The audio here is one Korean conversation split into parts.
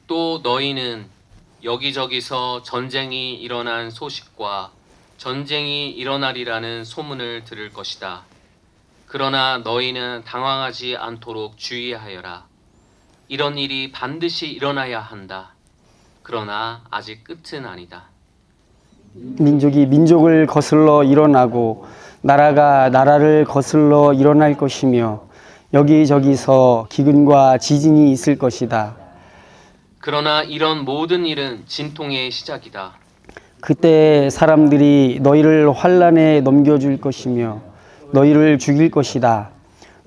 또 너희는 여기저기서 전쟁이 일어난 소식과 전쟁이 일어나리라는 소문을 들을 것이다. 그러나 너희는 당황하지 않도록 주의하여라. 이런 일이 반드시 일어나야 한다. 그러나 아직 끝은 아니다. 민족이 민족을 거슬러 일어나고 나라가 나라를 거슬러 일어날 것이며 여기저기서 기근과 지진이 있을 것이다. 그러나 이런 모든 일은 진통의 시작이다. 그때 사람들이 너희를 환난에 넘겨줄 것이며 너희를 죽일 것이다.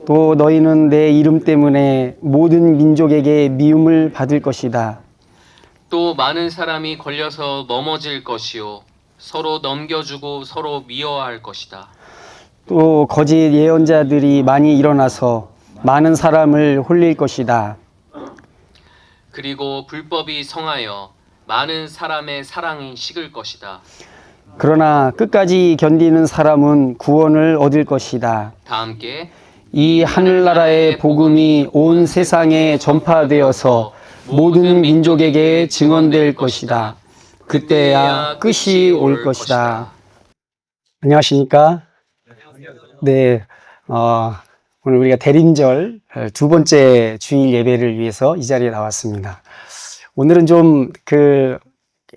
또 너희는 내 이름 때문에 모든 민족에게 미움을 받을 것이다. 또 많은 사람이 걸려서 넘어질 것이요 서로 넘겨주고 서로 미워할 것이다. 또 거짓 예언자들이 많이 일어나서 많은 사람을 홀릴 것이다. 그리고 불법이 성하여 많은 사람의 사랑이 식을 것이다. 그러나 끝까지 견디는 사람은 구원을 얻을 것이다. 다 함께 이 하늘나라의 복음이 온 세상에 전파되어서 모든 민족에게 증언될 것이다. 그때야 끝이 올 것이다. 안녕하십니까? 네, 오늘 우리가 대림절 두 번째 주일 예배를 위해서 이 자리에 나왔습니다. 오늘은 좀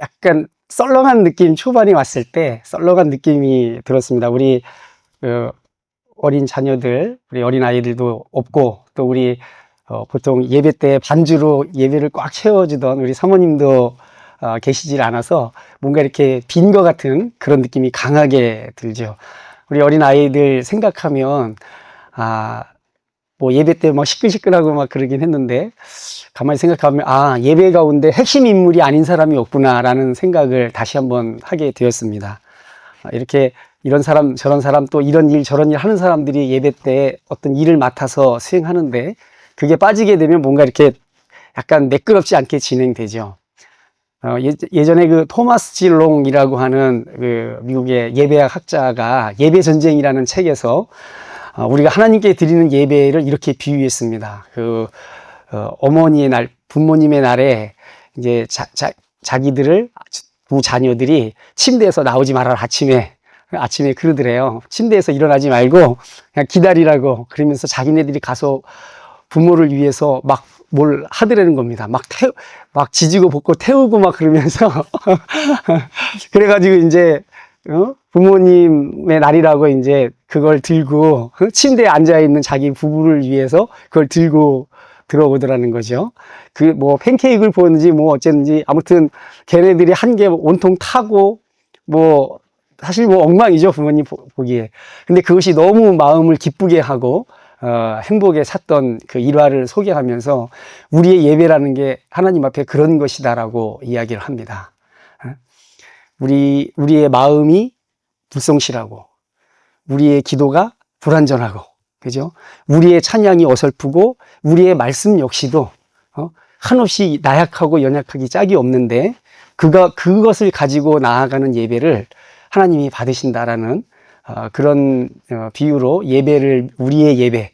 약간 썰렁한 느낌, 초반에 왔을 때 썰렁한 느낌이 들었습니다. 우리 어린 자녀들, 우리 어린 아이들도 없고, 또 우리 보통 예배 때 반주로 예배를 꽉 채워주던 우리 사모님도 계시질 않아서 뭔가 이렇게 빈 것 같은 그런 느낌이 강하게 들죠. 우리 어린 아이들 생각하면 뭐 예배 때 막 시끌시끌하고 막 그러긴 했는데 가만히 생각하면 예배 가운데 핵심 인물이 아닌 사람이 없구나라는 생각을 다시 한번 하게 되었습니다. 이렇게 이런 사람 저런 사람 또 이런 일 저런 일 하는 사람들이 예배 때 어떤 일을 맡아서 수행하는데 그게 빠지게 되면 뭔가 이렇게 약간 매끄럽지 않게 진행되죠. 예전에 그 토마스 G. 롱이라고 하는 그 미국의 예배학 학자가 예배 전쟁이라는 책에서 우리가 하나님께 드리는 예배를 이렇게 비유했습니다. 어머니의 날, 부모님의 날에 이제 자기들을 두 자녀들이 침대에서 나오지 말아라 아침에 그러더래요. 침대에서 일어나지 말고 그냥 기다리라고 그러면서 자기네들이 가서 부모를 위해서 막 뭘 하더라는 겁니다. 막 지지고 볶고 태우고 막 그러면서 그래가지고 이제 부모님의 날이라고 이제 그걸 들고 침대에 앉아 있는 자기 부부를 위해서 그걸 들고 들어오더라는 거죠. 뭐 팬케이크를 보는지 뭐 어쨌는지 아무튼 걔네들이 한 개 온통 타고 뭐 사실 뭐 엉망이죠, 부모님 보기에. 근데 그것이 너무 마음을 기쁘게 하고 행복에 찼던 그 일화를 소개하면서 우리의 예배라는 게 하나님 앞에 그런 것이다라고 이야기를 합니다. 우리의 마음이 불성실하고 우리의 기도가 불완전하고 그죠? 우리의 찬양이 어설프고 우리의 말씀 역시도 한없이 나약하고 연약하기 짝이 없는데 그것을 가지고 나아가는 예배를 하나님이 받으신다라는 그런 비유로 우리의 예배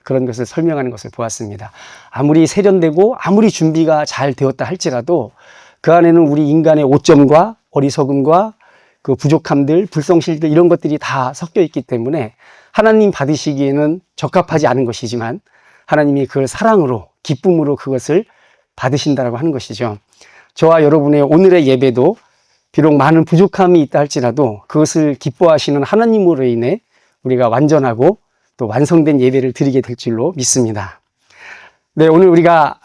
그런 것을 설명하는 것을 보았습니다. 아무리 세련되고 아무리 준비가 잘 되었다 할지라도 그 안에는 우리 인간의 오점과 어리석음과 그 부족함들, 불성실들 이런 것들이 다 섞여 있기 때문에 하나님 받으시기에는 적합하지 않은 것이지만 하나님이 그걸 사랑으로 기쁨으로 그것을 받으신다라고 하는 것이죠. 저와 여러분의 오늘의 예배도 비록 많은 부족함이 있다 할지라도 그것을 기뻐하시는 하나님으로 인해 우리가 완전하고 또 완성된 예배를 드리게 될 줄로 믿습니다. 네, 오늘 우리가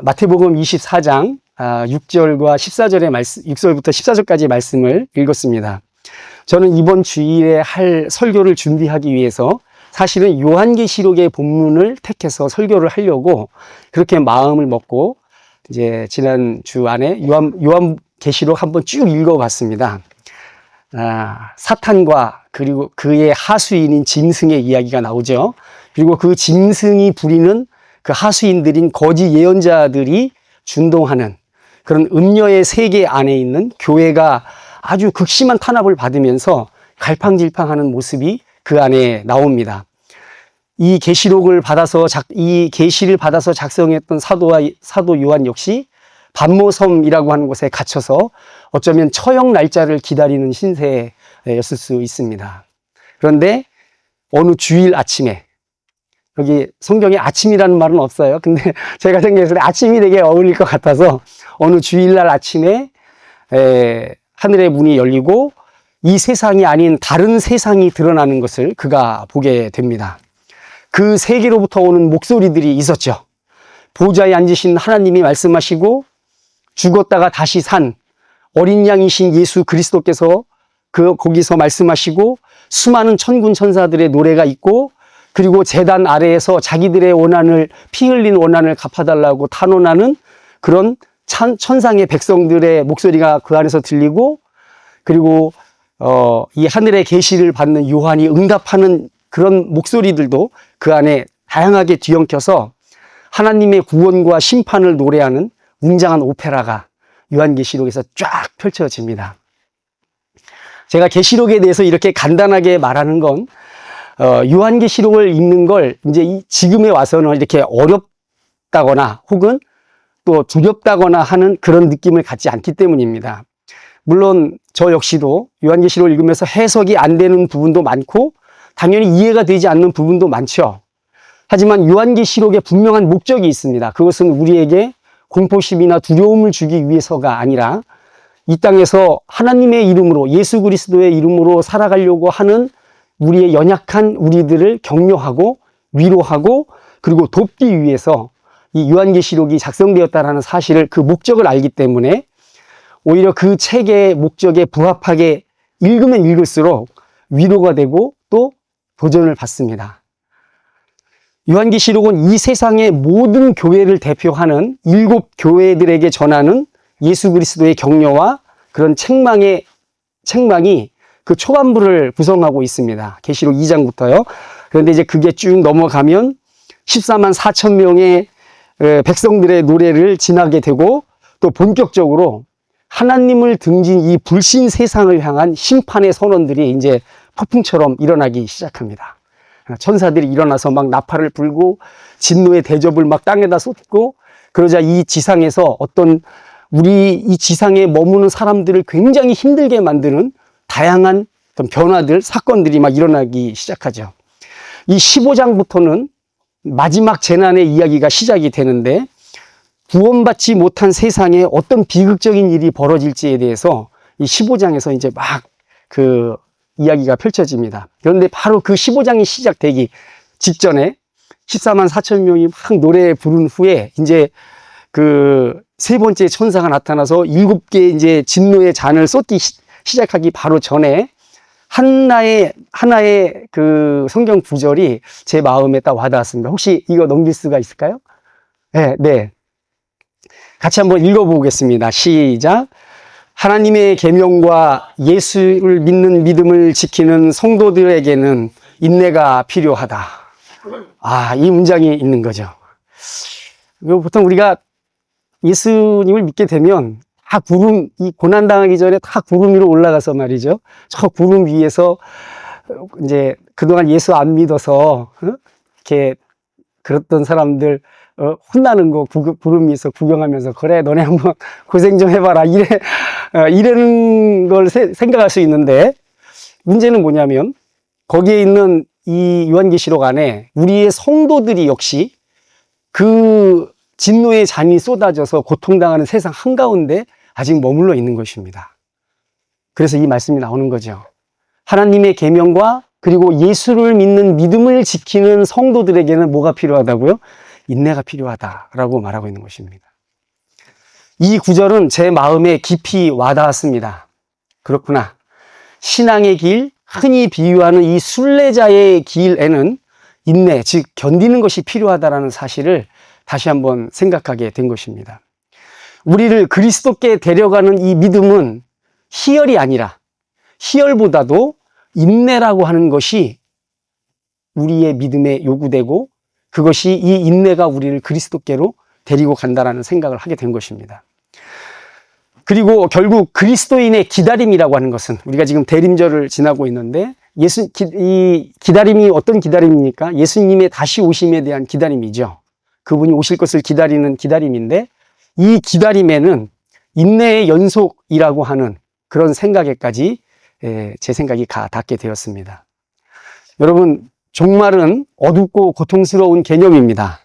마태복음 24장 6절과 14절의 말씀, 6절부터 14절까지의 말씀을 읽었습니다. 저는 이번 주일에 할 설교를 준비하기 위해서 사실은 요한계시록의 본문을 택해서 설교를 하려고 그렇게 마음을 먹고 이제 지난 주 안에 요한계시록 한번 쭉 읽어봤습니다. 사탄과 그리고 그의 하수인인 짐승의 이야기가 나오죠. 그리고 그 짐승이 부리는 그 하수인들인 거짓 예언자들이 준동하는 그런 음녀의 세계 안에 있는 교회가 아주 극심한 탄압을 받으면서 갈팡질팡하는 모습이 그 안에 나옵니다. 이 계시를 받아서 작성했던 사도 요한 역시 반모섬이라고 하는 곳에 갇혀서 어쩌면 처형 날짜를 기다리는 신세였을 수 있습니다. 그런데 어느 주일 아침에, 여기 성경에 아침이라는 말은 없어요. 근데 제가 생각했을 때 아침이 되게 어울릴 것 같아서 어느 주일날 아침에 하늘의 문이 열리고 이 세상이 아닌 다른 세상이 드러나는 것을 그가 보게 됩니다. 그 세계로부터 오는 목소리들이 있었죠. 보좌에 앉으신 하나님이 말씀하시고 죽었다가 다시 산 어린 양이신 예수 그리스도께서 거기서 말씀하시고 수많은 천군 천사들의 노래가 있고 그리고 제단 아래에서 자기들의 원한을 피 흘린 원한을 갚아달라고 탄원하는 그런 천상의 백성들의 목소리가 그 안에서 들리고 그리고 이 하늘의 계시를 받는 요한이 응답하는 그런 목소리들도 그 안에 다양하게 뒤엉켜서 하나님의 구원과 심판을 노래하는 웅장한 오페라가 요한계시록에서 쫙 펼쳐집니다. 제가 계시록에 대해서 이렇게 간단하게 말하는 건 요한계시록을 읽는 걸 이제 지금에 와서는 이렇게 어렵다거나 혹은 또 두렵다거나 하는 그런 느낌을 갖지 않기 때문입니다. 물론 저 역시도 요한계시록을 읽으면서 해석이 안 되는 부분도 많고 당연히 이해가 되지 않는 부분도 많죠. 하지만 요한계시록에 분명한 목적이 있습니다. 그것은 우리에게 공포심이나 두려움을 주기 위해서가 아니라 이 땅에서 하나님의 이름으로 예수 그리스도의 이름으로 살아가려고 하는 우리의 연약한 우리들을 격려하고 위로하고 그리고 돕기 위해서 이 요한계시록이 작성되었다는 사실을 그 목적을 알기 때문에 오히려 그 책의 목적에 부합하게 읽으면 읽을수록 위로가 되고 또 도전을 받습니다. 요한계시록은 이 세상의 모든 교회를 대표하는 7교회들에게 전하는 예수 그리스도의 격려와 그런 책망이 그 초반부를 구성하고 있습니다. 계시록 2장부터요. 그런데 이제 그게 쭉 넘어가면 14만 4천 명의 백성들의 노래를 지나게 되고 또 본격적으로 하나님을 등진 이 불신 세상을 향한 심판의 선언들이 이제 폭풍처럼 일어나기 시작합니다. 천사들이 일어나서 막 나팔을 불고 진노의 대접을 막 땅에다 쏟고 그러자 이 지상에서 어떤 우리 이 지상에 머무는 사람들을 굉장히 힘들게 만드는 다양한 어떤 변화들, 사건들이 막 일어나기 시작하죠. 이 15장부터는 마지막 재난의 이야기가 시작이 되는데 구원받지 못한 세상에 어떤 비극적인 일이 벌어질지에 대해서 이 15장에서 이제 막 그 이야기가 펼쳐집니다. 그런데 바로 그 15장이 시작되기 직전에 14만 4천 명이 막 노래 부른 후에 이제 그 세 번째 천사가 나타나서 7개의 이제 진노의 잔을 쏟기 시작하기 바로 전에 하나의 그 성경 구절이 제 마음에 딱 와닿았습니다. 혹시 이거 넘길 수가 있을까요? 네. 같이 한번 읽어보겠습니다. 시작. 하나님의 계명과 예수를 믿는 믿음을 지키는 성도들에게는 인내가 필요하다. 이 문장이 있는 거죠. 보통 우리가 예수님을 믿게 되면 다 구름, 이 고난당하기 전에 다 구름 위로 올라가서 말이죠. 저 구름 위에서 이제 그동안 예수 안 믿어서 이렇게 그랬던 사람들 혼나는 거 구름 위에서 구경하면서 그래 너네 한번 고생 좀 해봐라 이러는 걸 생각할 수 있는데 문제는 뭐냐면 거기에 있는 이 요한계시록 안에 우리의 성도들이 역시 그 진노의 잔이 쏟아져서 고통당하는 세상 한가운데 아직 머물러 있는 것입니다. 그래서 이 말씀이 나오는 거죠. 하나님의 계명과 그리고 예수를 믿는 믿음을 지키는 성도들에게는 뭐가 필요하다고요? 인내가 필요하다라고 말하고 있는 것입니다. 이 구절은 제 마음에 깊이 와닿았습니다. 그렇구나. 신앙의 길, 흔히 비유하는 이 순례자의 길에는 인내, 즉 견디는 것이 필요하다라는 사실을 다시 한번 생각하게 된 것입니다. 우리를 그리스도께 데려가는 이 믿음은 희열이 아니라 희열보다도 인내라고 하는 것이 우리의 믿음에 요구되고 그것이 이 인내가 우리를 그리스도께로 데리고 간다라는 생각을 하게 된 것입니다. 그리고 결국 그리스도인의 기다림이라고 하는 것은 우리가 지금 대림절을 지나고 있는데 이 기다림이 어떤 기다림입니까? 예수님의 다시 오심에 대한 기다림이죠. 그분이 오실 것을 기다리는 기다림인데 이 기다림에는 인내의 연속이라고 하는 그런 생각에까지 제 생각이 닿게 되었습니다. 여러분, 종말은 어둡고 고통스러운 개념입니다.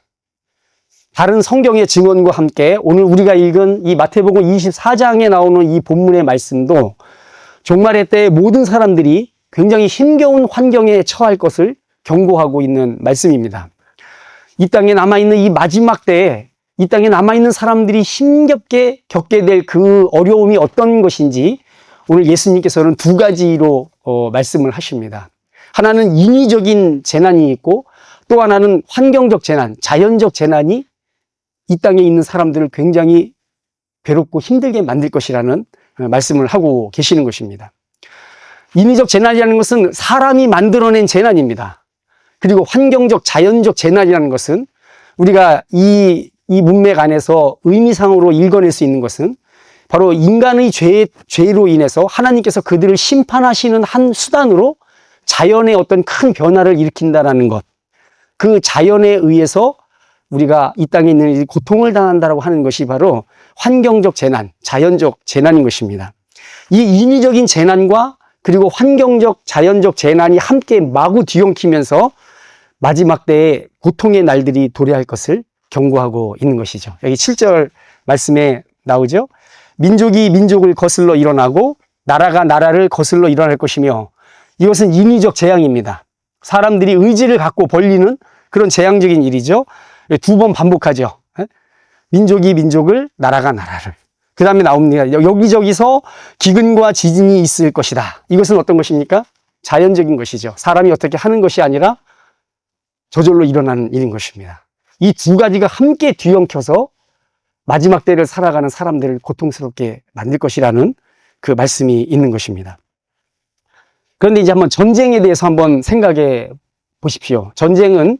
다른 성경의 증언과 함께 오늘 우리가 읽은 이 마태복음 24장에 나오는 이 본문의 말씀도 종말의 때에 모든 사람들이 굉장히 힘겨운 환경에 처할 것을 경고하고 있는 말씀입니다. 이 땅에 남아있는 이 마지막 때에 이 땅에 남아있는 사람들이 힘겹게 겪게 될 그 어려움이 어떤 것인지 오늘 예수님께서는 두 가지로 말씀을 하십니다. 하나는 인위적인 재난이 있고 또 하나는 환경적 재난, 자연적 재난이 이 땅에 있는 사람들을 굉장히 괴롭고 힘들게 만들 것이라는 말씀을 하고 계시는 것입니다. 인위적 재난이라는 것은 사람이 만들어낸 재난입니다. 그리고 환경적, 자연적 재난이라는 것은 우리가 이 문맥 안에서 의미상으로 읽어낼 수 있는 것은 바로 인간의 죄로 인해서 하나님께서 그들을 심판하시는 한 수단으로 자연의 어떤 큰 변화를 일으킨다는 것. 그 자연에 의해서 우리가 이 땅에 있는 일이 고통을 당한다라고 하는 것이 바로 환경적 재난, 자연적 재난인 것입니다. 이 인위적인 재난과 그리고 환경적, 자연적 재난이 함께 마구 뒤엉키면서 마지막 때에 고통의 날들이 도래할 것을 경고하고 있는 것이죠. 여기 7절 말씀에 나오죠. 민족이 민족을 거슬러 일어나고 나라가 나라를 거슬러 일어날 것이며 이것은 인위적 재앙입니다. 사람들이 의지를 갖고 벌리는 그런 재앙적인 일이죠. 두 번 반복하죠. 민족이 민족을, 나라가 나라를. 그 다음에 나옵니다. 여기저기서 기근과 지진이 있을 것이다. 이것은 어떤 것입니까? 자연적인 것이죠. 사람이 어떻게 하는 것이 아니라 저절로 일어나는 일인 것입니다. 이 두 가지가 함께 뒤엉켜서 마지막 때를 살아가는 사람들을 고통스럽게 만들 것이라는 그 말씀이 있는 것입니다. 그런데 이제 한번 전쟁에 대해서 한번 생각해 보십시오. 전쟁은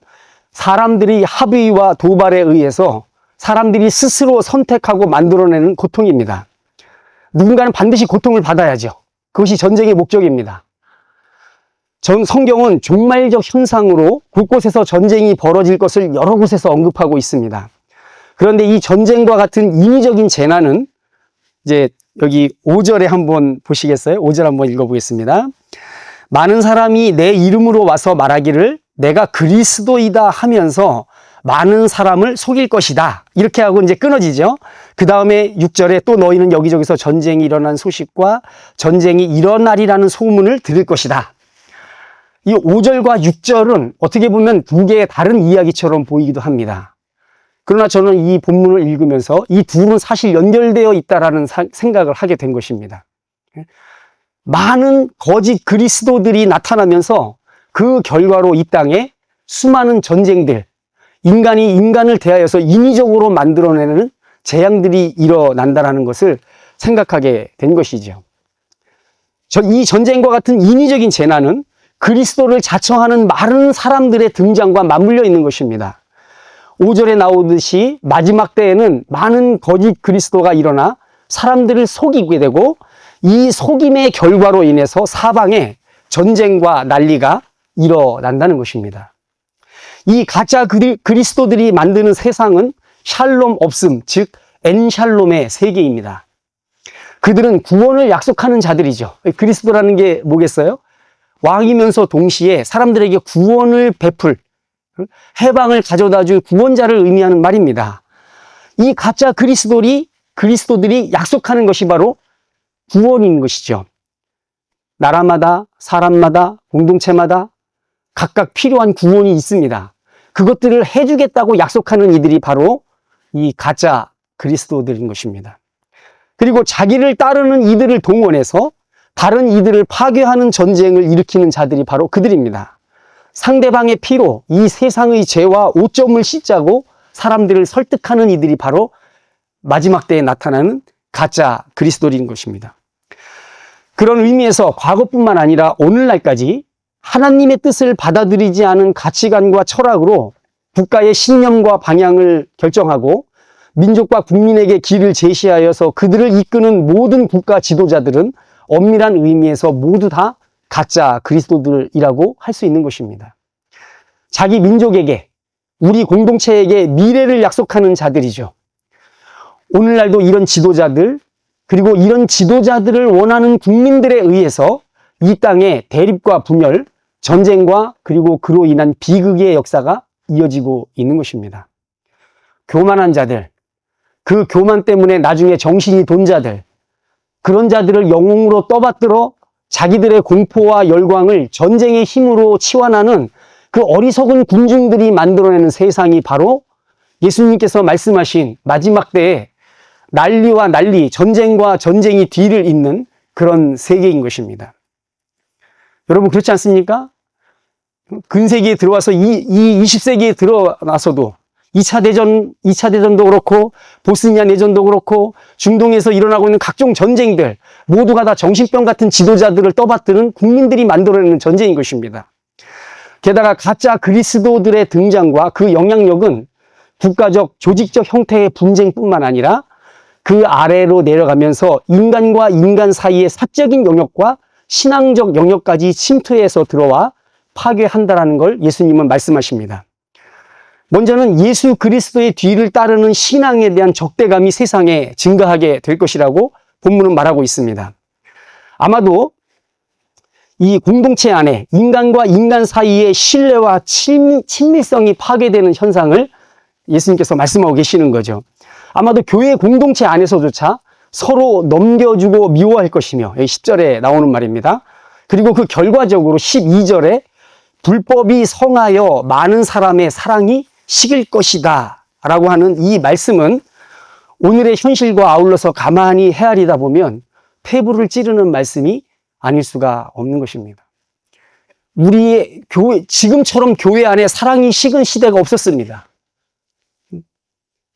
사람들이 합의와 도발에 의해서 사람들이 스스로 선택하고 만들어내는 고통입니다. 누군가는 반드시 고통을 받아야죠. 그것이 전쟁의 목적입니다. 성경은 종말적 현상으로 곳곳에서 전쟁이 벌어질 것을 여러 곳에서 언급하고 있습니다. 그런데 이 전쟁과 같은 인위적인 재난은 이제 여기 5절에 한번 보시겠어요? 5절 한번 읽어보겠습니다. 많은 사람이 내 이름으로 와서 말하기를 내가 그리스도이다 하면서 많은 사람을 속일 것이다. 이렇게 하고 이제 끊어지죠. 그 다음에 6절에 또 너희는 여기저기서 전쟁이 일어난 소식과 전쟁이 일어나리라는 소문을 들을 것이다. 이 5절과 6절은 어떻게 보면 두 개의 다른 이야기처럼 보이기도 합니다. 그러나 저는 이 본문을 읽으면서 이 둘은 사실 연결되어 있다라는 생각을 하게 된 것입니다. 많은 거짓 그리스도들이 나타나면서 그 결과로 이 땅에 수많은 전쟁들, 인간이 인간을 대하여서 인위적으로 만들어내는 재앙들이 일어난다는 것을 생각하게 된 것이죠. 이 전쟁과 같은 인위적인 재난은 그리스도를 자청하는 많은 사람들의 등장과 맞물려 있는 것입니다. 5절에 나오듯이 마지막 때에는 많은 거짓 그리스도가 일어나 사람들을 속이게 되고 이 속임의 결과로 인해서 사방에 전쟁과 난리가 일어난다는 것입니다. 이 가짜 그리스도들이 만드는 세상은 샬롬 없음, 즉 엔샬롬의 세계입니다. 그들은 구원을 약속하는 자들이죠. 그리스도라는 게 뭐겠어요? 왕이면서 동시에 사람들에게 구원을 베풀, 해방을 가져다줄 구원자를 의미하는 말입니다. 이 가짜 그리스도들이 약속하는 것이 바로 구원인 것이죠. 나라마다, 사람마다, 공동체마다 각각 필요한 구원이 있습니다. 그것들을 해주겠다고 약속하는 이들이 바로 이 가짜 그리스도들인 것입니다. 그리고 자기를 따르는 이들을 동원해서 다른 이들을 파괴하는 전쟁을 일으키는 자들이 바로 그들입니다. 상대방의 피로 이 세상의 죄와 오점을 씻자고 사람들을 설득하는 이들이 바로 마지막 때에 나타나는 가짜 그리스도인 것입니다. 그런 의미에서 과거뿐만 아니라 오늘날까지 하나님의 뜻을 받아들이지 않은 가치관과 철학으로 국가의 신념과 방향을 결정하고 민족과 국민에게 길을 제시하여서 그들을 이끄는 모든 국가 지도자들은 엄밀한 의미에서 모두 다 가짜 그리스도들이라고 할 수 있는 것입니다. 자기 민족에게, 우리 공동체에게 미래를 약속하는 자들이죠. 오늘날도 이런 지도자들, 그리고 이런 지도자들을 원하는 국민들에 의해서 이 땅에 대립과 분열, 전쟁과 그리고 그로 인한 비극의 역사가 이어지고 있는 것입니다. 교만한 자들, 그 교만 때문에 나중에 정신이 돈 자들, 그런 자들을 영웅으로 떠받들어 자기들의 공포와 열광을 전쟁의 힘으로 치환하는 그 어리석은 군중들이 만들어내는 세상이 바로 예수님께서 말씀하신 마지막 때에 난리와 난리, 전쟁과 전쟁이 뒤를 잇는 그런 세계인 것입니다. 여러분 그렇지 않습니까? 근세기에 들어와서 이 20세기에 들어나서도 2차 대전도 그렇고 보스니아 내전도 그렇고 중동에서 일어나고 있는 각종 전쟁들 모두가 다 정신병 같은 지도자들을 떠받드는 국민들이 만들어내는 전쟁인 것입니다. 게다가 가짜 그리스도들의 등장과 그 영향력은 국가적, 조직적 형태의 분쟁뿐만 아니라 그 아래로 내려가면서 인간과 인간 사이의 사적인 영역과 신앙적 영역까지 침투해서 들어와 파괴한다라는 걸 예수님은 말씀하십니다. 먼저는 예수 그리스도의 뒤를 따르는 신앙에 대한 적대감이 세상에 증가하게 될 것이라고 본문은 말하고 있습니다. 아마도 이 공동체 안에 인간과 인간 사이의 신뢰와 친밀성이 파괴되는 현상을 예수님께서 말씀하고 계시는 거죠. 아마도 교회 공동체 안에서조차 서로 넘겨주고 미워할 것이며 10절에 나오는 말입니다. 그리고 그 결과적으로 12절에 불법이 성하여 많은 사람의 사랑이 식을 것이다 라고 하는 이 말씀은 오늘의 현실과 아울러서 가만히 헤아리다 보면 폐부를 찌르는 말씀이 아닐 수가 없는 것입니다. 우리의 지금처럼 교회 안에 사랑이 식은 시대가 없었습니다.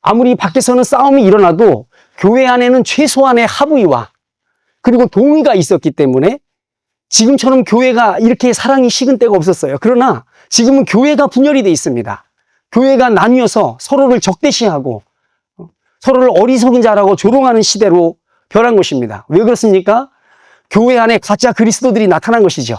아무리 밖에서는 싸움이 일어나도 교회 안에는 최소한의 합의와 그리고 동의가 있었기 때문에 지금처럼 교회가 이렇게 사랑이 식은 때가 없었어요. 그러나 지금은 교회가 분열이 돼 있습니다. 교회가 나뉘어서 서로를 적대시하고 서로를 어리석은 자라고 조롱하는 시대로 변한 것입니다. 왜 그렇습니까? 교회 안에 가짜 그리스도들이 나타난 것이죠.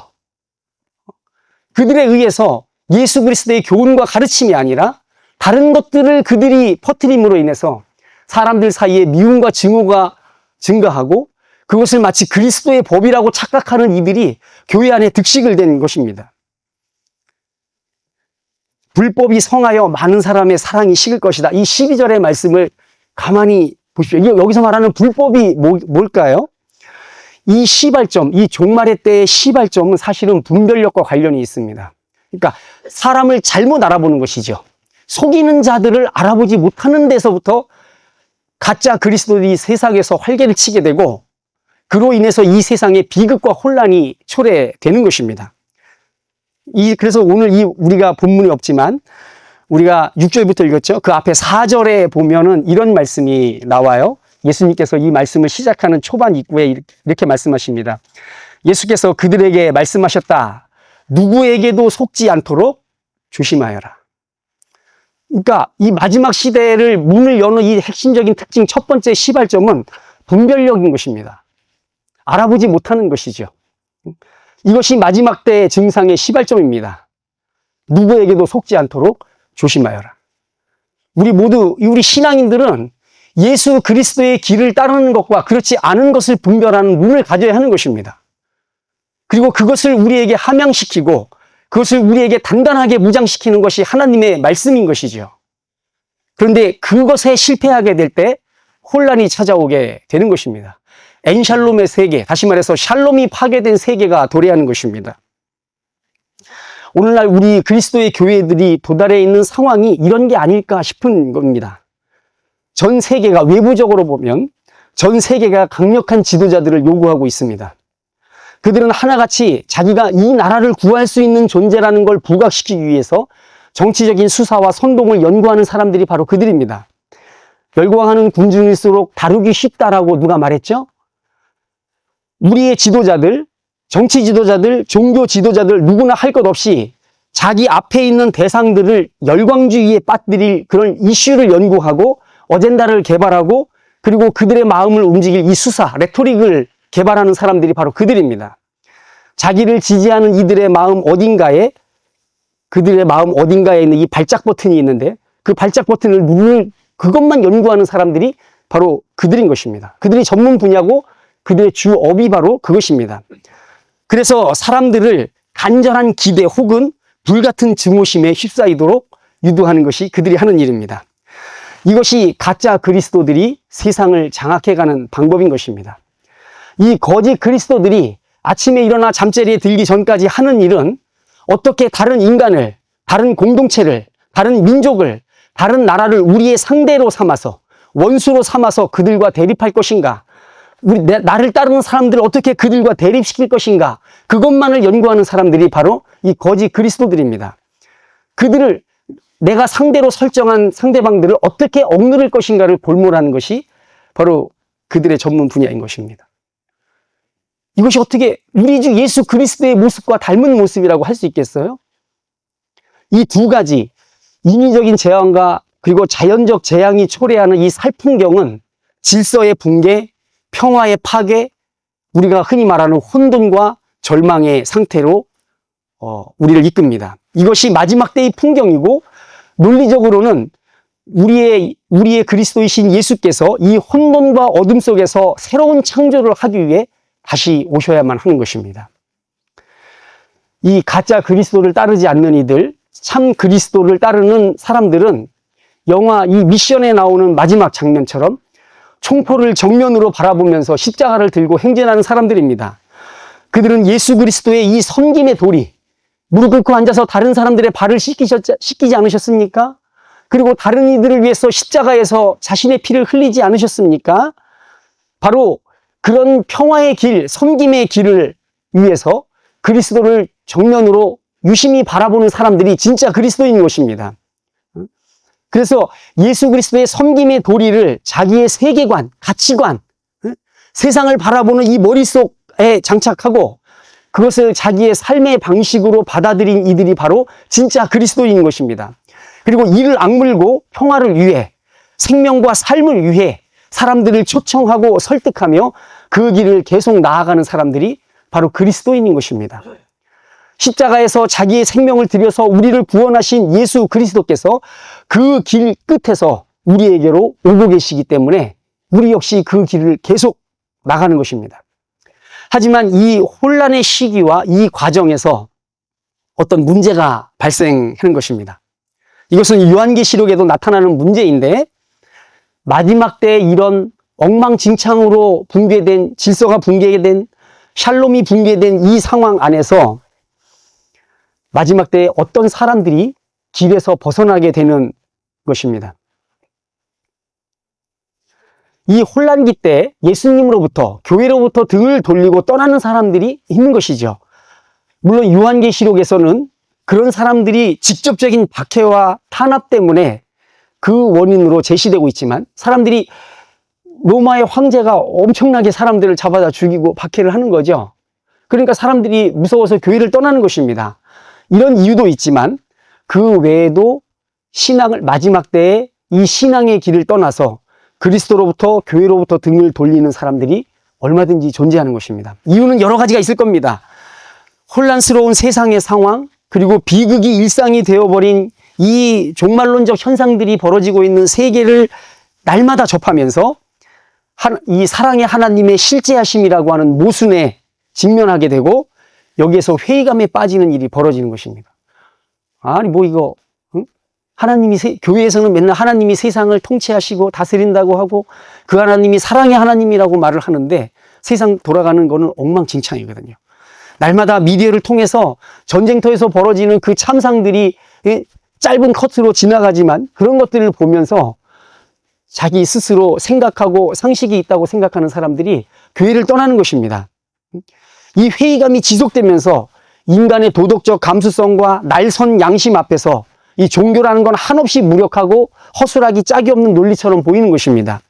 그들에 의해서 예수 그리스도의 교훈과 가르침이 아니라 다른 것들을 그들이 퍼뜨림으로 인해서 사람들 사이에 미움과 증오가 증가하고 그것을 마치 그리스도의 법이라고 착각하는 이들이 교회 안에 득식을 된 것입니다. 불법이 성하여 많은 사람의 사랑이 식을 것이다. 이 12절의 말씀을 가만히 보십시오. 여기서 말하는 불법이 뭘까요? 이 시발점, 이 종말의 때의 시발점은 사실은 분별력과 관련이 있습니다. 그러니까 사람을 잘못 알아보는 것이죠. 속이는 자들을 알아보지 못하는 데서부터 가짜 그리스도들이 세상에서 활개를 치게 되고 그로 인해서 이 세상에 비극과 혼란이 초래되는 것입니다. 그래서 오늘 우리가 본문이 없지만 우리가 6절부터 읽었죠. 그 앞에 4절에 보면은 이런 말씀이 나와요. 예수님께서 이 말씀을 시작하는 초반 입구에 이렇게 말씀하십니다. 예수께서 그들에게 말씀하셨다. 누구에게도 속지 않도록 조심하여라. 그러니까 이 마지막 시대를 문을 여는 이 핵심적인 특징 첫 번째 시발점은 분별력인 것입니다. 알아보지 못하는 것이죠. 이것이 마지막 때의 증상의 시발점입니다. 누구에게도 속지 않도록 조심하여라. 우리 신앙인들은 예수 그리스도의 길을 따르는 것과 그렇지 않은 것을 분별하는 눈을 가져야 하는 것입니다. 그리고 그것을 우리에게 함양시키고 그것을 우리에게 단단하게 무장시키는 것이 하나님의 말씀인 것이죠. 그런데 그것에 실패하게 될 때 혼란이 찾아오게 되는 것입니다. 엔샬롬의 세계, 다시 말해서 샬롬이 파괴된 세계가 도래하는 것입니다. 오늘날 우리 그리스도의 교회들이 도달해 있는 상황이 이런 게 아닐까 싶은 겁니다. 전 세계가 외부적으로 보면 전 세계가 강력한 지도자들을 요구하고 있습니다. 그들은 하나같이 자기가 이 나라를 구할 수 있는 존재라는 걸 부각시키기 위해서 정치적인 수사와 선동을 연구하는 사람들이 바로 그들입니다. 열광하는 군중일수록 다루기 쉽다라고 누가 말했죠? 우리의 지도자들, 정치 지도자들, 종교 지도자들 누구나 할 것 없이 자기 앞에 있는 대상들을 열광주의에 빠뜨릴 그런 이슈를 연구하고 어젠다를 개발하고 그리고 그들의 마음을 움직일 이 수사, 레토릭을 개발하는 사람들이 바로 그들입니다. 자기를 지지하는 이들의 마음 어딘가에 그들의 마음 어딘가에 있는 이 발작 버튼이 있는데 그 발작 버튼을 누를 그것만 연구하는 사람들이 바로 그들인 것입니다. 그들이 전문 분야고 그들의 주업이 바로 그것입니다. 그래서 사람들을 간절한 기대 혹은 불같은 증오심에 휩싸이도록 유도하는 것이 그들이 하는 일입니다. 이것이 가짜 그리스도들이 세상을 장악해가는 방법인 것입니다. 이 거짓 그리스도들이 아침에 일어나 잠자리에 들기 전까지 하는 일은 어떻게 다른 인간을, 다른 공동체를, 다른 민족을, 다른 나라를 우리의 상대로 삼아서, 원수로 삼아서 그들과 대립할 것인가, 나를 따르는 사람들을 어떻게 그들과 대립시킬 것인가, 그것만을 연구하는 사람들이 바로 이 거짓 그리스도들입니다. 그들을, 내가 상대로 설정한 상대방들을 어떻게 억누를 것인가를 볼모라는 것이 바로 그들의 전문 분야인 것입니다. 이것이 어떻게 우리 주 예수 그리스도의 모습과 닮은 모습이라고 할 수 있겠어요? 이 두 가지, 인위적인 재앙과 그리고 자연적 재앙이 초래하는 이 살풍경은 질서의 붕괴, 평화의 파괴, 우리가 흔히 말하는 혼돈과 절망의 상태로 우리를 이끕니다. 이것이 마지막 때의 풍경이고, 논리적으로는 우리의 그리스도이신 예수께서 이 혼돈과 어둠 속에서 새로운 창조를 하기 위해 다시 오셔야만 하는 것입니다. 이 가짜 그리스도를 따르지 않는 이들, 참 그리스도를 따르는 사람들은 영화 이 미션에 나오는 마지막 장면처럼 총포를 정면으로 바라보면서 십자가를 들고 행진하는 사람들입니다. 그들은 예수 그리스도의 이 섬김의 도리, 무릎 꿇고 앉아서 다른 사람들의 발을 씻기지 않으셨습니까? 그리고 다른 이들을 위해서 십자가에서 자신의 피를 흘리지 않으셨습니까? 바로 그런 평화의 길, 섬김의 길을 위해서 그리스도를 정면으로 유심히 바라보는 사람들이 진짜 그리스도인 것입니다. 그래서 예수 그리스도의 섬김의 도리를 자기의 세계관, 가치관, 세상을 바라보는 이 머릿속에 장착하고 그것을 자기의 삶의 방식으로 받아들인 이들이 바로 진짜 그리스도인인 것입니다. 그리고 이를 악물고 평화를 위해, 생명과 삶을 위해 사람들을 초청하고 설득하며 그 길을 계속 나아가는 사람들이 바로 그리스도인인 것입니다. 십자가에서 자기의 생명을 들여서 우리를 구원하신 예수 그리스도께서 그 길 끝에서 우리에게로 오고 계시기 때문에 우리 역시 그 길을 계속 나가는 것입니다. 하지만 이 혼란의 시기와 이 과정에서 어떤 문제가 발생하는 것입니다. 이것은 요한계시록에도 나타나는 문제인데, 마지막 때 이런 엉망진창으로 붕괴된, 질서가 붕괴된, 샬롬이 붕괴된 이 상황 안에서 마지막 때에 어떤 사람들이 길에서 벗어나게 되는 것입니다. 이 혼란기 때 예수님으로부터, 교회로부터 등을 돌리고 떠나는 사람들이 있는 것이죠. 물론 요한계시록에서는 그런 사람들이 직접적인 박해와 탄압 때문에 그 원인으로 제시되고 있지만, 사람들이 로마의 황제가 엄청나게 사람들을 잡아다 죽이고 박해를 하는 거죠. 그러니까 사람들이 무서워서 교회를 떠나는 것입니다. 이런 이유도 있지만 그 외에도 신앙을, 마지막 때에 이 신앙의 길을 떠나서 그리스도로부터, 교회로부터 등을 돌리는 사람들이 얼마든지 존재하는 것입니다. 이유는 여러 가지가 있을 겁니다. 혼란스러운 세상의 상황, 그리고 비극이 일상이 되어버린 이 종말론적 현상들이 벌어지고 있는 세계를 날마다 접하면서 이 사랑의 하나님의 실제하심이라고 하는 모순에 직면하게 되고, 여기에서 회의감에 빠지는 일이 벌어지는 것입니다. 아니 뭐 이거 하나님이 교회에서는 맨날 하나님이 세상을 통치하시고 다스린다고 하고 그 하나님이 사랑의 하나님이라고 말을 하는데, 세상 돌아가는 거는 엉망진창이거든요. 날마다 미디어를 통해서 전쟁터에서 벌어지는 그 참상들이 짧은 컷으로 지나가지만, 그런 것들을 보면서 자기 스스로 생각하고 상식이 있다고 생각하는 사람들이 교회를 떠나는 것입니다. 이 회의감이 지속되면서 인간의 도덕적 감수성과 날선 양심 앞에서 이 종교라는 건 한없이 무력하고 허술하기 짝이 없는 논리처럼 보이는 것입니다.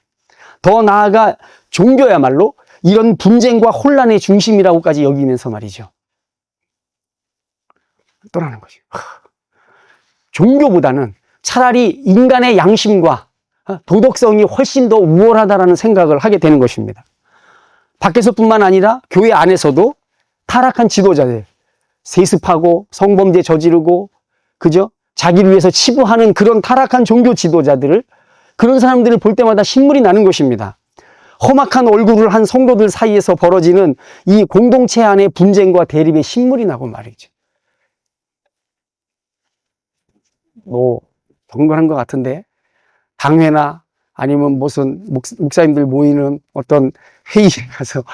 더 나아가 종교야말로 이런 분쟁과 혼란의 중심이라고까지 여기면서 말이죠. 떠나는 거죠. 종교보다는 차라리 인간의 양심과 도덕성이 훨씬 더 우월하다라는 생각을 하게 되는 것입니다. 밖에서뿐만 아니라 교회 안에서도 타락한 지도자들, 세습하고 성범죄 저지르고, 그죠? 자기를 위해서 치부하는 그런 타락한 종교 지도자들을 그런 사람들을 볼 때마다 신물이 나는 것입니다. 험악한 얼굴을 한 성도들 사이에서 벌어지는 이 공동체 안의 분쟁과 대립에 신물이 나고 말이죠. 뭐 경건한 것 같은데 당회나 아니면 무슨 목사님들 모이는 어떤 회의에 가서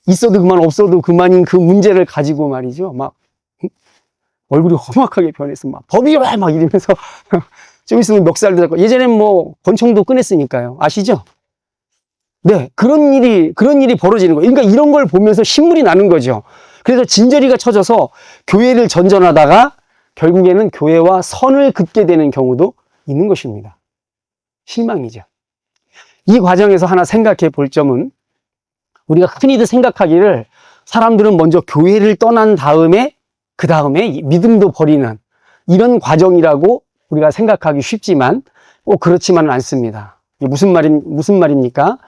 있어도 그만 없어도 그만인 그 문제를 가지고 말이죠. 막 얼굴이 험악하게 변해서 막 법이 왜 막 이러면서 좀 있으면 멱살도 잡고 예전엔 뭐 권총도 꺼냈으니까요. 아시죠? 네, 그런 일이 벌어지는 거예요. 그러니까 이런 걸 보면서 신물이 나는 거죠. 그래서 진저리가 쳐져서 교회를 전전하다가 결국에는 교회와 선을 긋게 되는 경우도 있는 것입니다. 실망이죠. 이 과정에서 하나 생각해 볼 점은 우리가 흔히들 생각하기를 사람들은 먼저 교회를 떠난 다음에 그 다음에 믿음도 버리는 이런 과정이라고 우리가 생각하기 쉽지만 꼭 그렇지만은 않습니다. 이게 무슨 말입니까?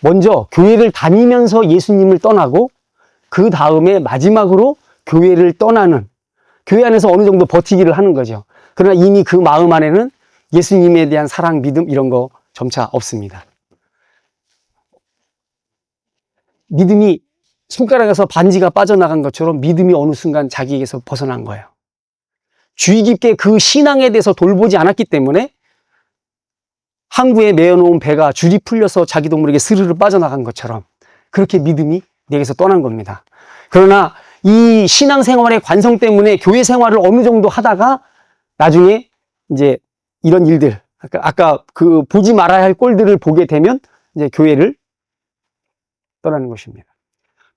먼저 교회를 다니면서 예수님을 떠나고 그 다음에 마지막으로 교회를 떠나는 교회 안에서 어느 정도 버티기를 하는 거죠. 그러나 이미 그 마음 안에는 예수님에 대한 사랑, 믿음 이런 거 점차 없습니다. 믿음이 손가락에서 반지가 빠져나간 것처럼 믿음이 어느 순간 자기에게서 벗어난 거예요. 주의 깊게 그 신앙에 대해서 돌보지 않았기 때문에 항구에 메어놓은 배가 줄이 풀려서 자기도 모르게 스르르 빠져나간 것처럼 그렇게 믿음이 내게서 떠난 겁니다. 그러나 이 신앙생활의 관성 때문에 교회 생활을 어느 정도 하다가 나중에 이제 이런 일들, 아까 그 보지 말아야 할 꼴들을 보게 되면 이제 교회를 떠나는 것입니다.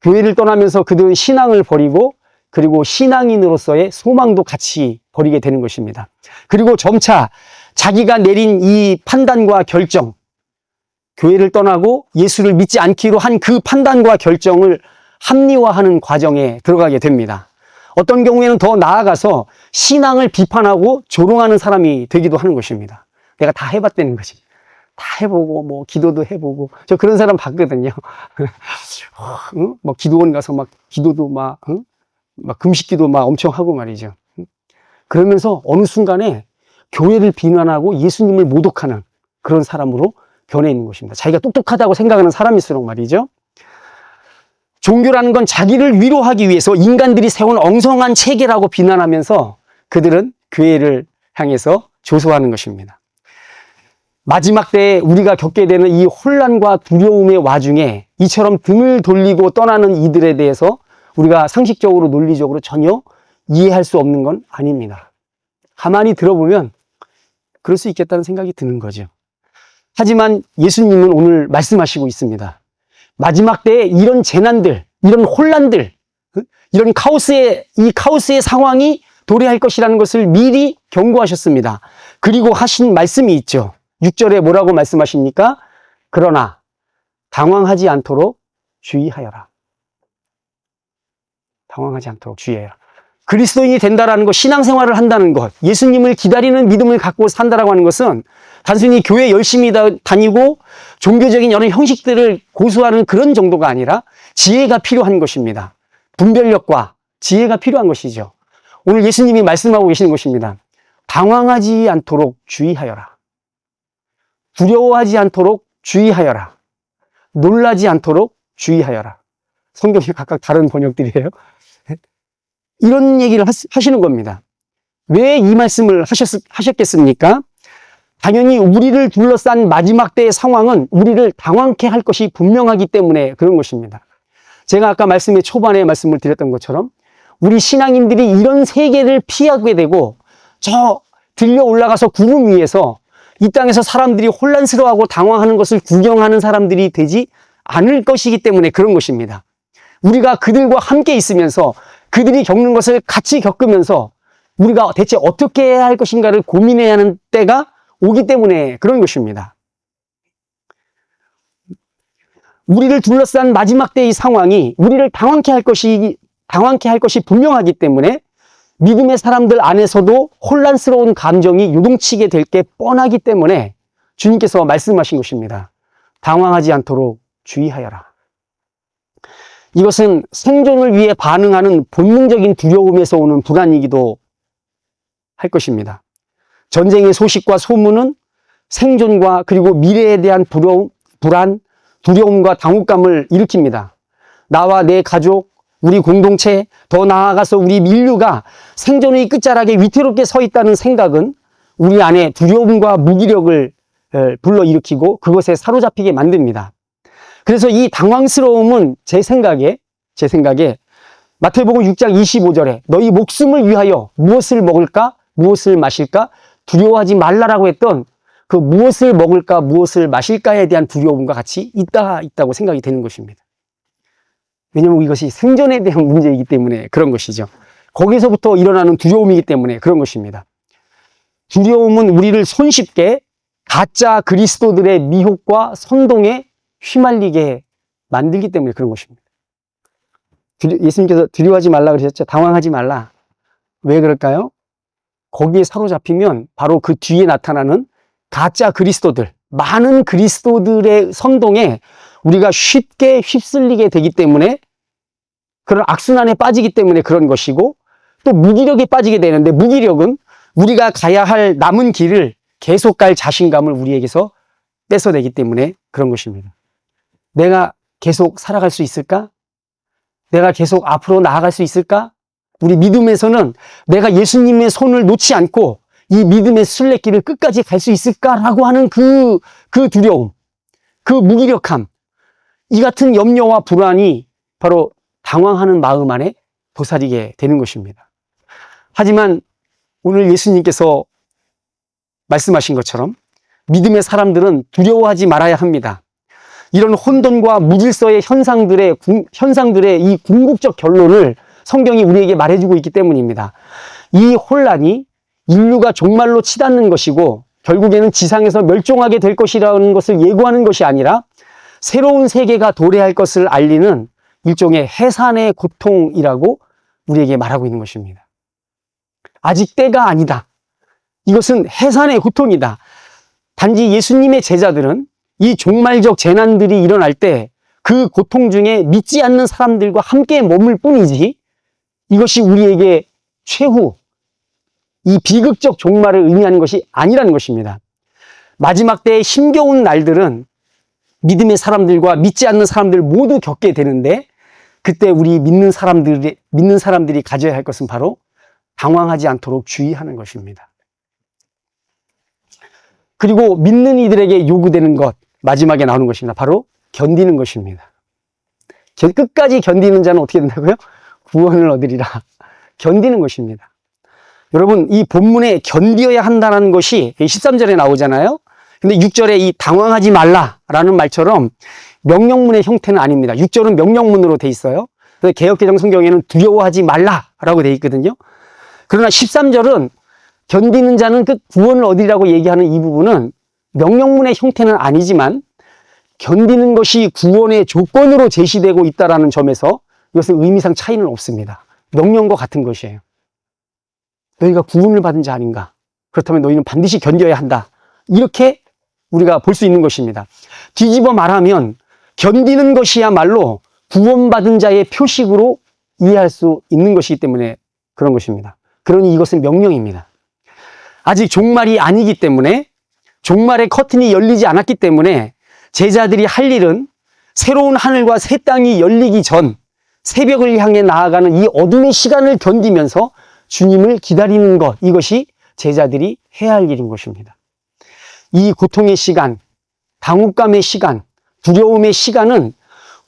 교회를 떠나면서 그들은 신앙을 버리고 그리고 신앙인으로서의 소망도 같이 버리게 되는 것입니다. 그리고 점차 자기가 내린 이 판단과 결정, 교회를 떠나고 예수를 믿지 않기로 한 그 판단과 결정을 합리화하는 과정에 들어가게 됩니다. 어떤 경우에는 더 나아가서 신앙을 비판하고 조롱하는 사람이 되기도 하는 것입니다. 내가 다 해봤다는 거지. 다 해보고 뭐 기도도 해보고 저 그런 사람 봤거든요. 뭐 기도원 가서 막 기도도 막 금식기도 막 엄청 하고 말이죠. 그러면서 어느 순간에 교회를 비난하고 예수님을 모독하는 그런 사람으로 변해 있는 것입니다. 자기가 똑똑하다고 생각하는 사람일수록 말이죠. 종교라는 건 자기를 위로하기 위해서 인간들이 세운 엉성한 체계라고 비난하면서 그들은 교회를 향해서 조소하는 것입니다. 마지막 때에 우리가 겪게 되는 이 혼란과 두려움의 와중에 이처럼 등을 돌리고 떠나는 이들에 대해서 우리가 상식적으로 논리적으로 전혀 이해할 수 없는 건 아닙니다. 가만히 들어보면 그럴 수 있겠다는 생각이 드는 거죠. 하지만 예수님은 오늘 말씀하시고 있습니다. 마지막 때에 이런 재난들, 이런 혼란들, 이런 카오스의 상황이 도래할 것이라는 것을 미리 경고하셨습니다. 그리고 하신 말씀이 있죠. 6절에 뭐라고 말씀하십니까? 그러나 당황하지 않도록 주의하여라. 당황하지 않도록 주의하여라. 그리스도인이 된다라는 것, 신앙생활을 한다는 것, 예수님을 기다리는 믿음을 갖고 산다라고 하는 것은 단순히 교회 열심히 다니고 종교적인 여러 형식들을 고수하는 그런 정도가 아니라 지혜가 필요한 것입니다. 분별력과 지혜가 필요한 것이죠. 오늘 예수님이 말씀하고 계시는 것입니다. 당황하지 않도록 주의하여라. 두려워하지 않도록 주의하여라. 놀라지 않도록 주의하여라. 성경이 각각 다른 번역들이에요. 이런 얘기를 하시는 겁니다. 왜 이 말씀을 하셨겠습니까? 당연히 우리를 둘러싼 마지막 때의 상황은 우리를 당황케 할 것이 분명하기 때문에 그런 것입니다. 제가 아까 말씀의 초반에 말씀을 드렸던 것처럼 우리 신앙인들이 이런 세계를 피하게 되고 저 들려 올라가서 구름 위에서 이 땅에서 사람들이 혼란스러워하고 당황하는 것을 구경하는 사람들이 되지 않을 것이기 때문에 그런 것입니다. 우리가 그들과 함께 있으면서 그들이 겪는 것을 같이 겪으면서 우리가 대체 어떻게 해야 할 것인가를 고민해야 하는 때가 오기 때문에 그런 것입니다. 우리를 둘러싼 마지막 때의 상황이 우리를 당황케 할 것이 분명하기 때문에 믿음의 사람들 안에서도 혼란스러운 감정이 요동치게 될 게 뻔하기 때문에 주님께서 말씀하신 것입니다. 당황하지 않도록 주의하여라. 이것은 생존을 위해 반응하는 본능적인 두려움에서 오는 불안이기도 할 것입니다. 전쟁의 소식과 소문은 생존과 그리고 미래에 대한 불안, 두려움과 당혹감을 일으킵니다. 나와 내 가족, 우리 공동체, 더 나아가서 우리 인류가 생존의 끝자락에 위태롭게 서 있다는 생각은 우리 안에 두려움과 무기력을 불러일으키고 그것에 사로잡히게 만듭니다. 그래서 이 당황스러움은 제 생각에 마태복음 6장 25절에 너희 목숨을 위하여 무엇을 먹을까, 무엇을 마실까 두려워하지 말라라고 했던 그 무엇을 먹을까, 무엇을 마실까에 대한 두려움과 같이 있다고 생각이 되는 것입니다. 왜냐하면 이것이 생존에 대한 문제이기 때문에 그런 것이죠. 거기서부터 일어나는 두려움이기 때문에 그런 것입니다. 두려움은 우리를 손쉽게 가짜 그리스도들의 미혹과 선동에 휘말리게 만들기 때문에 그런 것입니다. 예수님께서 두려워하지 말라 그러셨죠. 당황하지 말라. 왜 그럴까요? 거기에 사로잡히면 바로 그 뒤에 나타나는 가짜 그리스도들, 많은 그리스도들의 선동에 우리가 쉽게 휩쓸리게 되기 때문에 그런 악순환에 빠지기 때문에 그런 것이고 또 무기력에 빠지게 되는데 무기력은 우리가 가야 할 남은 길을 계속 갈 자신감을 우리에게서 뺏어내기 때문에 그런 것입니다. 내가 계속 살아갈 수 있을까? 내가 계속 앞으로 나아갈 수 있을까? 우리 믿음에서는 내가 예수님의 손을 놓지 않고 이 믿음의 순례길을 끝까지 갈 수 있을까라고 하는 그 두려움, 그 무기력함, 이 같은 염려와 불안이 바로 당황하는 마음 안에 도사리게 되는 것입니다. 하지만 오늘 예수님께서 말씀하신 것처럼 믿음의 사람들은 두려워하지 말아야 합니다. 이런 혼돈과 무질서의 현상들의 이 궁극적 결론을 성경이 우리에게 말해주고 있기 때문입니다. 이 혼란이 인류가 종말로 치닫는 것이고 결국에는 지상에서 멸종하게 될 것이라는 것을 예고하는 것이 아니라 새로운 세계가 도래할 것을 알리는 일종의 해산의 고통이라고 우리에게 말하고 있는 것입니다. 아직 때가 아니다. 이것은 해산의 고통이다. 단지 예수님의 제자들은 이 종말적 재난들이 일어날 때 그 고통 중에 믿지 않는 사람들과 함께 머물 뿐이지 이것이 우리에게 최후 이 비극적 종말을 의미하는 것이 아니라는 것입니다. 마지막 때의 힘겨운 날들은 믿음의 사람들과 믿지 않는 사람들 모두 겪게 되는데 그때 우리 믿는 사람들이 가져야 할 것은 바로 당황하지 않도록 주의하는 것입니다. 그리고 믿는 이들에게 요구되는 것 마지막에 나오는 것입니다. 바로 견디는 것입니다. 끝까지 견디는 자는 어떻게 된다고요? 구원을 얻으리라. 견디는 것입니다. 여러분 이 본문에 견디어야 한다는 것이 13절에 나오잖아요. 근데 6절에 이 당황하지 말라라는 말처럼 명령문의 형태는 아닙니다. 6절은 명령문으로 돼 있어요. 그래서 개역개정 성경에는 두려워하지 말라라고 돼 있거든요. 그러나 13절은 견디는 자는 그 구원을 얻으리라고 얘기하는 이 부분은 명령문의 형태는 아니지만 견디는 것이 구원의 조건으로 제시되고 있다는 점에서 이것은 의미상 차이는 없습니다. 명령과 같은 것이에요. 너희가 구원을 받은 자 아닌가? 그렇다면 너희는 반드시 견뎌야 한다. 이렇게 우리가 볼 수 있는 것입니다. 뒤집어 말하면 견디는 것이야말로 구원받은 자의 표식으로 이해할 수 있는 것이기 때문에 그런 것입니다. 그러니 이것은 명령입니다. 아직 종말이 아니기 때문에 종말의 커튼이 열리지 않았기 때문에 제자들이 할 일은 새로운 하늘과 새 땅이 열리기 전 새벽을 향해 나아가는 이 어둠의 시간을 견디면서 주님을 기다리는 것, 이것이 제자들이 해야 할 일인 것입니다. 이 고통의 시간, 당혹감의 시간, 두려움의 시간은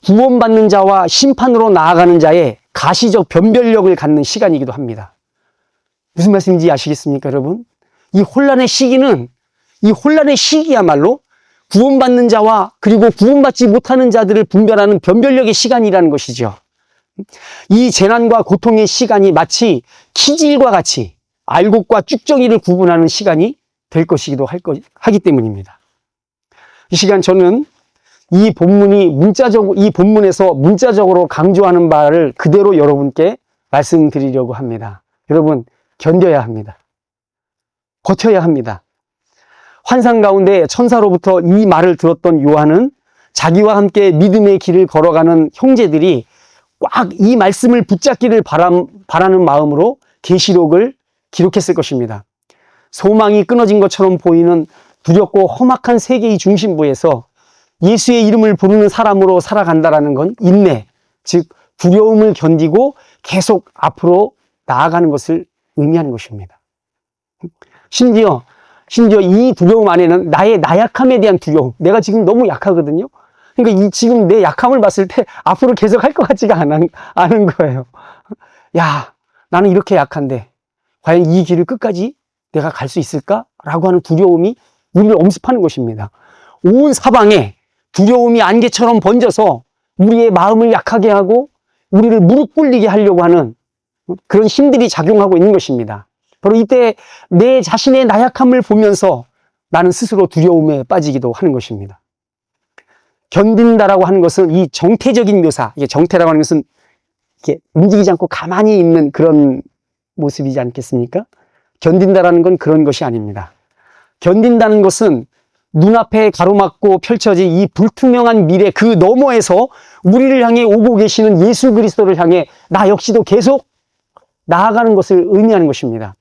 구원받는 자와 심판으로 나아가는 자의 가시적 변별력을 갖는 시간이기도 합니다. 무슨 말씀인지 아시겠습니까, 여러분? 이 혼란의 시기야말로 구원받는 자와 그리고 구원받지 못하는 자들을 분별하는 변별력의 시간이라는 것이죠. 이 재난과 고통의 시간이 마치 키질과 같이 알곡과 쭉정이를 구분하는 시간이 될 것이기도 하기 때문입니다. 이 시간 저는 이 본문에서 문자적으로 강조하는 바를 그대로 여러분께 말씀드리려고 합니다. 여러분, 견뎌야 합니다. 버텨야 합니다. 환상 가운데 천사로부터 이 말을 들었던 요한은 자기와 함께 믿음의 길을 걸어가는 형제들이 꽉 이 말씀을 붙잡기를 바라는 마음으로 계시록을 기록했을 것입니다. 소망이 끊어진 것처럼 보이는 두렵고 험악한 세계의 중심부에서 예수의 이름을 부르는 사람으로 살아간다라는 건 인내, 즉 두려움을 견디고 계속 앞으로 나아가는 것을 의미하는 것입니다. 심지어 이 두려움 안에는 나의 나약함에 대한 두려움, 내가 지금 너무 약하거든요. 그러니까 지금 내 약함을 봤을 때 앞으로 계속 할 것 같지가 않은 거예요. 야, 나는 이렇게 약한데 과연 이 길을 끝까지 내가 갈 수 있을까라고 하는 두려움이 우리를 엄습하는 것입니다. 온 사방에 두려움이 안개처럼 번져서 우리의 마음을 약하게 하고 우리를 무릎 꿇리게 하려고 하는 그런 힘들이 작용하고 있는 것입니다. 바로 이때 내 자신의 나약함을 보면서 나는 스스로 두려움에 빠지기도 하는 것입니다. 견딘다라고 하는 것은 이 정태적인 묘사, 이게 정태라고 하는 것은 이렇게 움직이지 않고 가만히 있는 그런 모습이지 않겠습니까? 견딘다라는 건 그런 것이 아닙니다. 견딘다는 것은 눈앞에 가로막고 펼쳐진 이 불투명한 미래 그 너머에서 우리를 향해 오고 계시는 예수 그리스도를 향해 나 역시도 계속 나아가는 것을 의미하는 것입니다.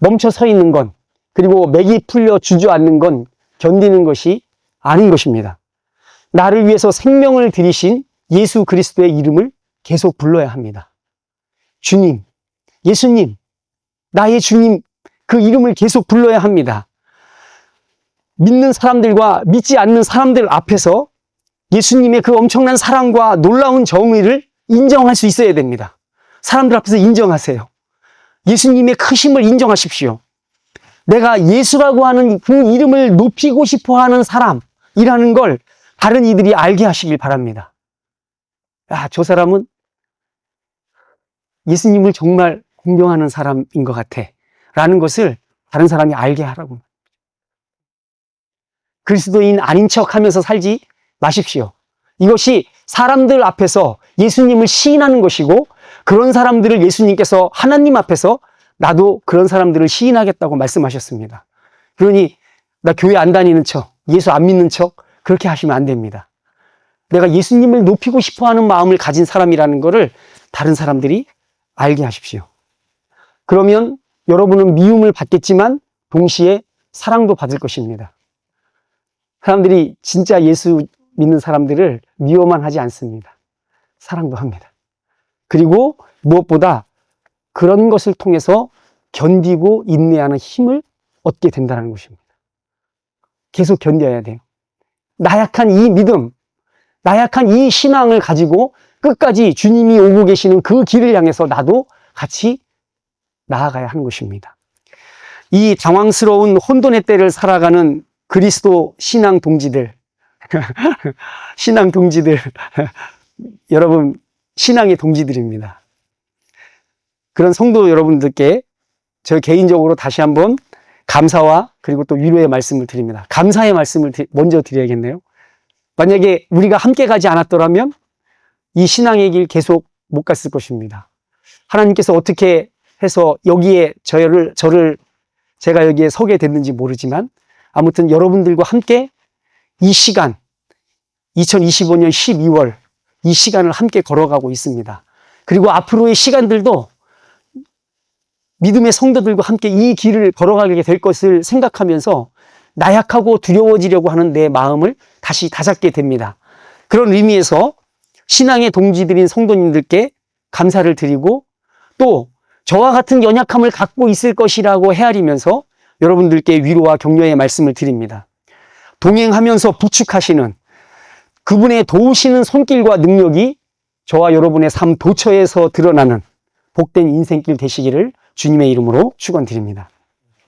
멈춰 서 있는 건, 그리고 맥이 풀려 주저앉는 건 견디는 것이 아닌 것입니다. 나를 위해서 생명을 들이신 예수 그리스도의 이름을 계속 불러야 합니다. 주님, 예수님, 나의 주님, 그 이름을 계속 불러야 합니다. 믿는 사람들과 믿지 않는 사람들 앞에서 예수님의 그 엄청난 사랑과 놀라운 정의를 인정할 수 있어야 됩니다. 사람들 앞에서 인정하세요. 예수님의 크심을 인정하십시오. 내가 예수라고 하는 그 이름을 높이고 싶어 하는 사람이라는 걸 다른 이들이 알게 하시길 바랍니다. 야, 저 사람은 예수님을 정말 공경하는 사람인 것 같아 라는 것을 다른 사람이 알게 하라고. 그리스도인 아닌 척 하면서 살지 마십시오. 이것이 사람들 앞에서 예수님을 시인하는 것이고, 그런 사람들을 예수님께서 하나님 앞에서 나도 그런 사람들을 시인하겠다고 말씀하셨습니다. 그러니 나 교회 안 다니는 척, 예수 안 믿는 척 그렇게 하시면 안 됩니다. 내가 예수님을 높이고 싶어하는 마음을 가진 사람이라는 것을 다른 사람들이 알게 하십시오. 그러면 여러분은 미움을 받겠지만 동시에 사랑도 받을 것입니다. 사람들이 진짜 예수 믿는 사람들을 미워만 하지 않습니다. 사랑도 합니다. 그리고 무엇보다 그런 것을 통해서 견디고 인내하는 힘을 얻게 된다는 것입니다. 계속 견뎌야 돼요. 나약한 이 믿음, 나약한 이 신앙을 가지고 끝까지 주님이 오고 계시는 그 길을 향해서 나도 같이 나아가야 하는 것입니다. 이 당황스러운 혼돈의 때를 살아가는 그리스도 신앙 동지들, 여러분, 신앙의 동지들입니다. 그런 성도 여러분들께 저 개인적으로 다시 한번 감사와 그리고 또 위로의 말씀을 드립니다. 감사의 말씀을 먼저 드려야겠네요. 만약에 우리가 함께 가지 않았더라면 이 신앙의 길 계속 못 갔을 것입니다. 하나님께서 어떻게 해서 여기에 제가 여기에 서게 됐는지 모르지만 아무튼 여러분들과 함께 이 시간, 2025년 12월 이 시간을 함께 걸어가고 있습니다. 그리고 앞으로의 시간들도 믿음의 성도들과 함께 이 길을 걸어가게 될 것을 생각하면서 나약하고 두려워지려고 하는 내 마음을 다시 다잡게 됩니다. 그런 의미에서 신앙의 동지들인 성도님들께 감사를 드리고 또 저와 같은 연약함을 갖고 있을 것이라고 헤아리면서 여러분들께 위로와 격려의 말씀을 드립니다. 동행하면서 부축하시는 그분의 도우시는 손길과 능력이 저와 여러분의 삶 도처에서 드러나는 복된 인생길 되시기를 주님의 이름으로 축원드립니다.